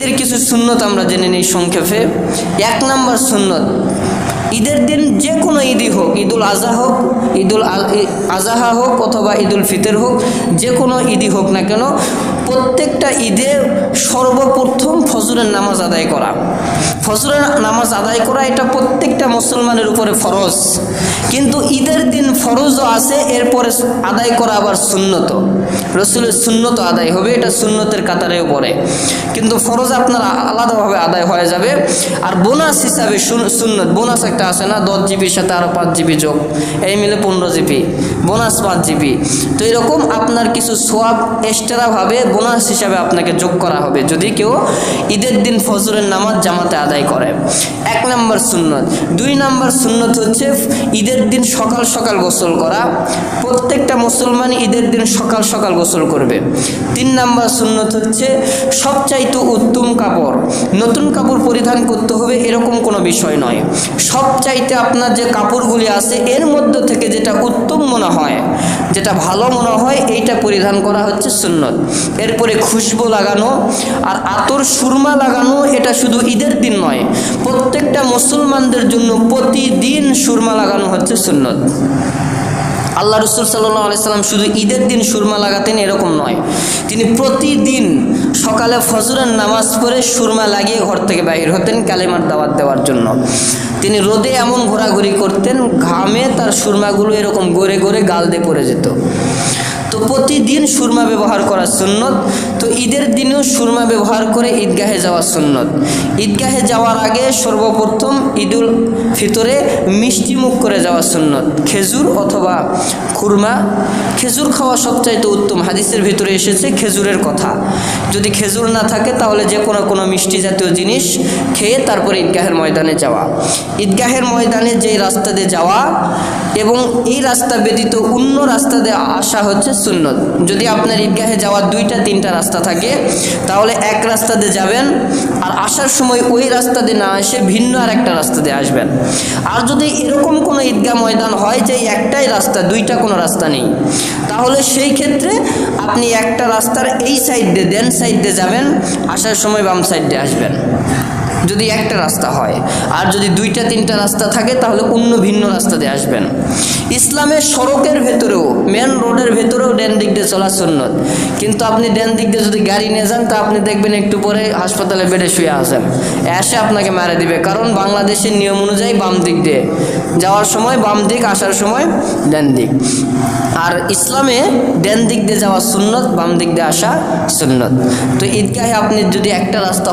ঈদের কিছু সুন্নত আমরা জেনে নিই সংক্ষেপে। 1 নম্বর সুন্নত, ঈদের দিন যে কোনো ঈদই হোক, ঈদুল আজহা হোক, ঈদুল আজহা হোক অথবা ঈদুল ফিতর হোক, যে কোনো ঈদই হোক না কেন, প্রত্যেকটা ঈদে সর্বপ্রথম ফজরের নামাজ আদায় করা। ফজরের নামাজ আদায় করা এটা প্রত্যেকটা মুসলমানের উপরে ফরজ, কিন্তু ঈদের দিন ফরজও আছে, এরপরে আদায় করা আবার সুন্নত, রসুলের সুন্নত আদায় হবে, এটা সুন্নতের কাতারেও পড়ে, কিন্তু ফরজ আপনার আলাদাভাবে আদায় হয়ে যাবে। আর বোনাস হিসাবে সুন্নত, বোনাস একটা আছে না, 10 জিবির সাথে আরও 5 জিবি যোগ, এই মিলে 15 জিবি, বোনাস 5 জিবি। তো এরকম আপনার কিছু সোয়াব এক্সট্রাভাবে বোনাস হিসাবে আপনাকে যোগ করা হবে যদি কেউ ঈদের দিন ফজরের নামাজ জামাতে আদায় করে। 1 নম্বর সুন্নত। 2 নম্বর সুন্নত হচ্ছে ঈদের দিন সকাল সকাল গোসল করা। প্রত্যেকটা মুসলমান ঈদের দিন সকাল সকাল গোসল করবে। 3 নম্বর সুন্নত হচ্ছে সবচাইতে উত্তম কাপড়, নতুন কাপড় পরিধান করতে হবে এরকম কোনো বিষয় নয়, সবচাইতে আপনার যে কাপড়গুলি আছে এর মধ্যে থেকে যেটা উত্তম মনে হয়, যেটা ভালো মনে হয়, এইটা পরিধান করা হচ্ছে সুন্নত। এরপরে খুশবু লাগানো আর আতর সুরমা লাগানো, এটা শুধু ঈদের দিন নয়, প্রত্যেকটা মুসলমানদের জন্য প্রতিদিন সুরমা লাগানো হচ্ছে সুন্নত। আল্লাহ রসুল সাল্লাল্লাহু আলাইহি সাল্লাম শুধু ঈদের দিন সুরমা লাগাতেন এরকম নয়, তিনি প্রতিদিন সকালে ফজরের নামাজ পড়ে সুরমা লাগিয়ে ঘর থেকে বাইর হতেন কালেমার দাওয়াত দেওয়ার জন্য। তিনি রোদে এমন ঘোরাঘুরি করতেন, ঘামে তার সুরমাগুলো এরকম গড়ে গড়ে গাল দিয়ে পড়ে যেত। তো প্রতিদিন সুরমা ব্যবহার করা সুন্নত। তো ঈদের দিনেও সুরমা ব্যবহার করে ঈদগাহে যাওয়া সুন্নত। ঈদগাহে যাওয়ার আগে সর্বপ্রথম ঈদুল ফিতরে মিষ্টি মুখ করে যাওয়া সুন্নত, খেজুর অথবা খুরমা। খেজুর খাওয়া সবচাইতে উত্তম, হাদিসের ভিতরে এসেছে খেজুরের কথা। যদি খেজুর না থাকে তাহলে যে কোনো মিষ্টি জাতীয় জিনিস খেয়ে তারপরে ঈদগাহের ময়দানে যাওয়া। ঈদগাহের ময়দানে যেই রাস্তা দিয়ে যাওয়া এবং এই রাস্তা ব্যতীত অন্য রাস্তা দিয়ে আসা হচ্ছে সুন্নত। যদি আপনার ঈদগাহে যাওয়ার 2-3টা রাস্তা থাকে তাহলে এক রাস্তা দিয়ে যাবেন, আর আসার সময় ওই রাস্তা দিয়ে না এসে ভিন্ন আর একটা রাস্তা দিয়ে আসবেন। আর যদি এরকম কোনো ঈদগাহ ময়দান হয় যে একটাই রাস্তা, 2টা কোনো রাস্তা নেই, তাহলে সেই ক্ষেত্রে আপনি একটা রাস্তার এই সাইড দিয়ে দেন সাইড দিয়ে যাবেন, আসার সময় বাম সাইড দিয়ে আসবেন, যদি একটা রাস্তা হয়। আর যদি 2-3টা রাস্তা থাকে তাহলে অন্য ভিন্ন রাস্তা দিয়ে আসবেন। ইসলামের সড়কের ভেতরেও, মেন রোডের ভেতরেও ডান দিক দিয়ে চলা সুন্নত, কিন্তু আপনি ডান দিক দিয়ে যদি গাড়ি নিয়ে যান তা আপনি দেখবেন একটু পরে হাসপাতালে বেডে শুয়ে আছেন, এসে আপনাকে মারা দিবে, কারণ বাংলাদেশের নিয়ম অনুযায়ী বাম দিক দিয়ে যাওয়ার সময় বাম দিক, আসার সময় ডান দিক। আর ইসলামে ডান দিক দিয়ে যাওয়া সুন্নত, বাম দিক দিয়ে আসা সুন্নত। তো ঈদগাহে আপনি যদি একটা রাস্তা